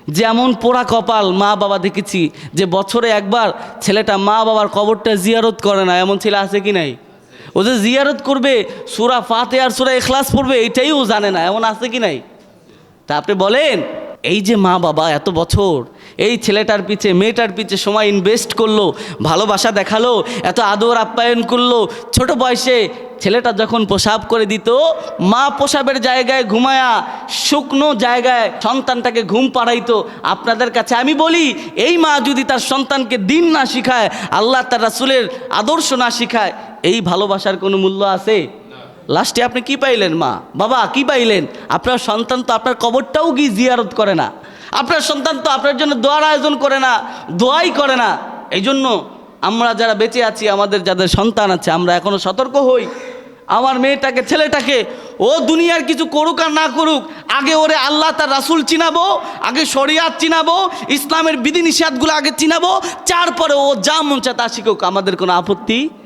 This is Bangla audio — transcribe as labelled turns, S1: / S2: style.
S1: যেমন পোড়া কপাল মা বাবা দেখেছি যে বছরে একবার ছেলেটা মা বাবার কবরটা জিয়ারত করে না, এমন ছেলে আছে কি নাই? ও যে জিয়ারত করবে, সূরা ফাতিহা আর সূরা ইখলাস পড়বে, এইটাই ও জানে না, এমন আছে কি নাই? তা আপনি বলেন, এই যে মা বাবা এত বছর এই ছেলেটার পিছে মেয়েটার পিছে সময় ইনভেস্ট করলো, ভালোবাসা দেখালো, এত আদর আপ্যায়ন করলো, ছোট বয়সে ছেলেটা যখন পেশাব করে দিত, মা পেশাবের জায়গায় ঘুমায়া শুকনো জায়গায় সন্তানটাকে ঘুম পাড়াইতো। আপনাদের কাছে আমি বলি, এই মা যদি তার সন্তানকে দিন না শিখায়, আল্লাহ তার রাসূলের আদর্শ না শিখায়, এই ভালোবাসার কোনো মূল্য আছে? লাস্টে আপনি কি পাইলেন? মা বাবা কি পাইলেন? আপনার সন্তান তো আপনার কবরটাও গিয়ে জিয়ারত করে না, আপনার সন্তান তো আপনার জন্য দোয়ার আয়োজন করে না, দোয়াই করে না। এই জন্য আমরা যারা বেঁচে আছি, আমাদের যাদের সন্তান আছে, আমরা এখনো সতর্ক হই। আমার মেয়েটাকে ছেলেটাকে ও দুনিয়ার কিছু করুক আর না করুক, আগে ওরে আল্লাহ তার রাসূল চিনাবো, আগে শরিয়াত চিনাবো, ইসলামের বিধিনিষেধগুলো আগে চিনাবো, তারপরে ও যা মন চায় তা শিখুক, আমাদের কোনো আপত্তি